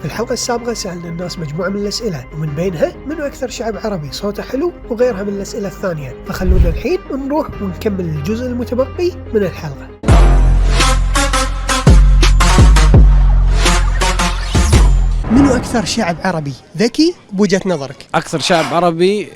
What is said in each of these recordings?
في الحلقة السابقة سألنا الناس مجموعة من الأسئلة، ومن بينها منو أكثر شعب عربي صوته حلو وغيرها من الأسئلة الثانية. فخلونا الحين نروح ونكمل الجزء المتبقي من الحلقة. منو أكثر شعب عربي ذكي بوجهة نظرك؟ أكثر شعب عربي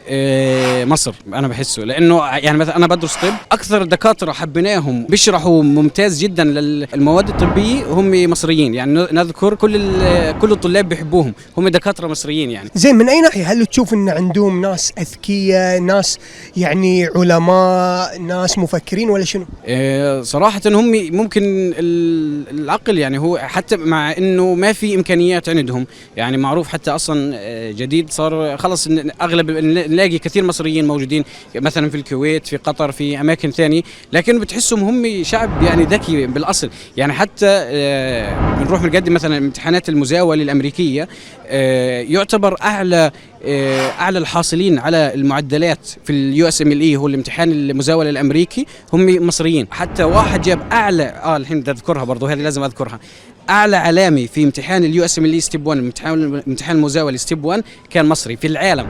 مصر، أنا بحسه، لأنه يعني مثلا أنا بدرس طب، أكثر دكاترة حبيناهم بيشرحوا ممتاز جدا للمواد الطبية هم مصريين. يعني نذكر كل الطلاب بيحبوهم، هم دكاترة مصريين. يعني زين، من أي ناحية؟ هل تشوف إن عندهم ناس أذكياء، ناس يعني علماء، ناس مفكرين، ولا شنو؟ صراحة هم ممكن العقل، يعني هو حتى مع إنه ما في إمكانيات عندهم. يعني معروف حتى أصلا جديد صار خلص أغلب نلاقي كثير مصريين موجودين مثلا في الكويت، في قطر، في أماكن ثانية، لكن بتحسهم هم شعب يعني ذكي بالأصل. يعني حتى بنروح بنقدم مثلا امتحانات المزاولة الأمريكية، يعتبر أعلى الحاصلين على المعدلات في USMLE، هو الامتحان المزاولة الأمريكي، هم مصريين. حتى واحد جاب أعلى الحين بدي أذكرها برضو، هذه لازم أذكرها، أعلى علامة في امتحان USMLE ستيب 1، امتحان المزاولة ستيب 1 كان مصري في العالم.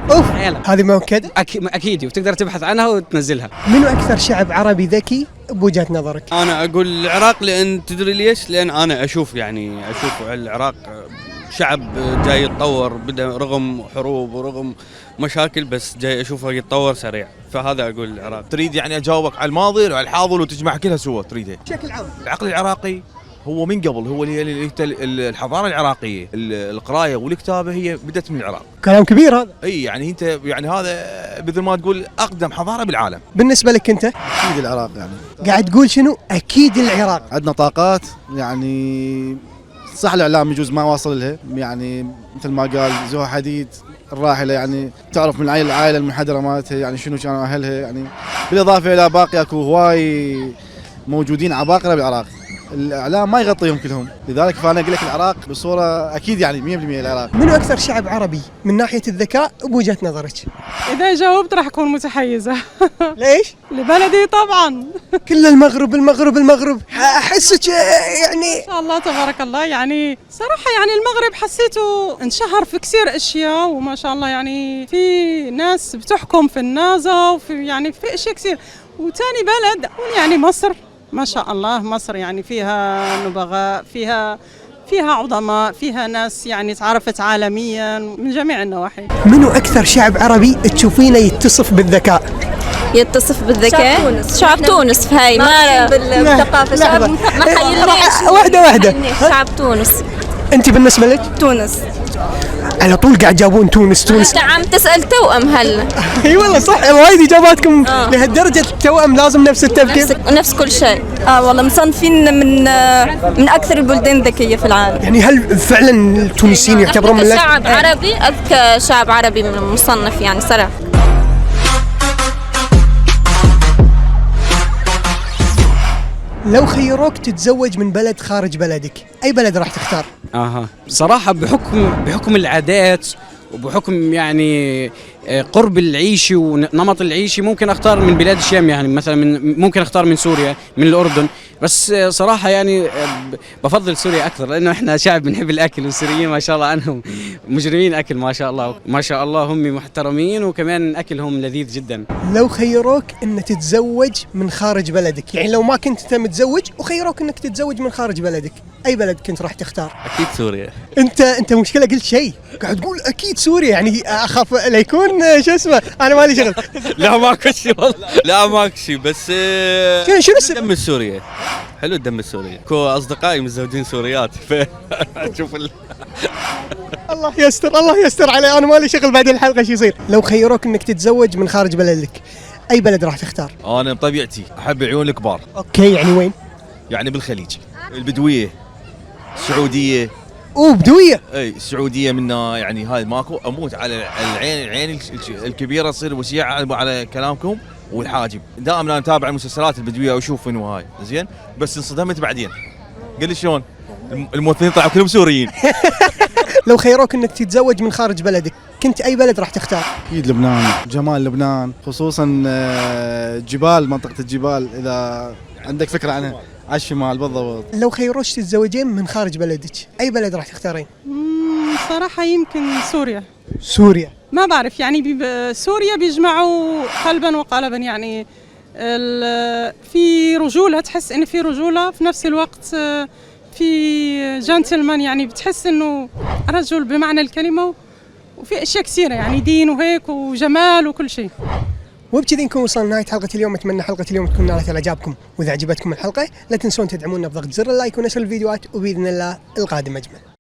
هذه مؤكدة؟ أكيد، وتقدر تبحث عنها وتنزلها. منو أكثر شعب عربي ذكي بوجهة نظرك؟ أنا أقول العراق، لأن تدري ليش؟ لأن أنا أشوف العراق شعب جاي يتطور، بدأ رغم حروب ورغم مشاكل، بس جاي أشوفه يتطور سريع، فهذا أقول العراق. تريد يعني أجاوبك على الماضي وعلى الحاضر وتجمع كلها سوا تريدها بشكل عام؟ العقل العراقي هو من قبل، هو الحضارة العراقية، القراية والكتابة هي بدأت من العراق. كلام كبير هذا. أي يعني أنت يعني هذا مثل ما تقول أقدم حضارة بالعالم. بالنسبة لك أنت؟ أكيد العراق. يعني قاعد تقول شنو؟ أكيد العراق. عندنا طاقات، يعني صح الإعلام يجوز ما واصل لها، يعني مثل ما قال زوها حديد الراحلة، يعني تعرف من العائلة المنحدرة مالتها يعني شنو كانوا أهلها، يعني بالإضافة إلى باقي أكو هواي موجودين عباقرة بالعراق، الإعلام ما يغطيهم كلهم، لذلك فأنا أقول لك العراق بصورة أكيد يعني 100% العراق. منو أكثر شعب عربي من ناحية الذكاء بوجهة نظرك؟ إذا جاوبت راح أكون متحيزة. ليش؟ لبلدي طبعاً. كل المغرب أحسك يعني ما شاء الله تبارك الله. يعني صراحة يعني المغرب حسيته انشهر في كثير أشياء، وما شاء الله يعني في ناس بتحكم في النازة، وفي يعني في أشياء كثير. وتاني بلد يعني مصر، ما شاء الله مصر يعني فيها نبغاء، فيها عظماء، فيها ناس يعني تعرفت عالميا من جميع النواحي. منو أكثر شعب عربي تشوفينه يتصف بالذكاء؟ يتصف بالذكاء؟ شعب تونس. في هاي ما بالثقافة، شعب ما حيلنيش. واحدة شعب تونس. أنت بالنسبة لك؟ تونس على طول قاعد جابون تونس. أنت عم تسأل توأم هلا؟ اي والله صح، وايد اجاباتكم لهالدرجة التوأم لازم نفس التفكير، نفس كل شيء. والله مصنفين من أكثر البلدان ذكية في العالم. يعني هل فعلا التونسيين يعتبرون من شعب عربي أذكى شعب عربي مصنف يعني صراحة. لو خيروك تتزوج من بلد خارج بلدك، أي بلد راح تختار؟ صراحة بحكم العادات وبحكم يعني قرب العيشة ونمط العيشة، ممكن أختار من بلاد الشام، يعني مثلا ممكن أختار من سوريا، من الأردن. بس صراحة يعني بفضل سوريا أكثر، لأنه إحنا شعب بنحب الأكل، والسوريين ما شاء الله عنهم مجرمين أكل، ما شاء الله هم محترمين، وكمان أكلهم لذيذ جدا. لو خيروك إن تتزوج من خارج بلدك، يعني لو ما كنت متزوج وخيروك إنك تتزوج من خارج بلدك، أي بلد كنت راح تختار؟ أكيد سوريا. أنت مشكلة قلت شيء قاعد تقول أكيد سوريا، يعني أخاف لا يكون شو اسمه، أنا مالي شغل. لا ماكو شيء والله، لا ماكو شيء، بس شنو السبب؟ الدم السوري حلو، الدم السوري، كو أصدقائي متزوجين سوريات، فأشوف الله يستر علي، أنا مالي شغل بعد الحلقة شو يصير. لو خيروك إنك تتزوج من خارج بلدك، أي بلد راح تختار؟ أنا بطبيعتي أحب العيون الكبار. أوكي، يعني وين؟ يعني بالخليج، البدوية، السعودية. بدوية؟ اي السعودية منا، يعني هاي ماكو، اموت على العين الكبيرة تصير وسيعة على كلامكم، والحاجب. دائما انا اتابع المسلسلات البدوية واشوف انه هاي زين، بس انصدمت بعدين. قل لي شلون؟ الممثلين طلعوا كلهم سوريين. لو خيروك انك تتزوج من خارج بلدك، كنت اي بلد راح تختار؟ أكيد لبنان، جمال لبنان، خصوصا جبال، منطقة الجبال، إذا عندك فكرة عنها، على الشمال بالضبط. لو خيروش تتزوجين من خارج بلدك، أي بلد راح تختارين؟ صراحة يمكن سوريا. ما بعرف يعني سوريا بيجمعوا قلبا وقالبا، يعني في رجولة، تحس إن في رجولة في نفس الوقت، في جنتلمان، يعني بتحس إنه رجل بمعنى الكلمة، وفي أشياء كثيرة يعني دين وهيك وجمال وكل شيء. وبكذا نكون وصلنا لنهاية حلقة اليوم. أتمنى حلقة اليوم تكون نالت إعجابكم، وإذا عجبتكم الحلقة لا تنسون تدعمونا بضغط زر اللايك ونشر الفيديوهات، وبإذن الله القادم أجمل.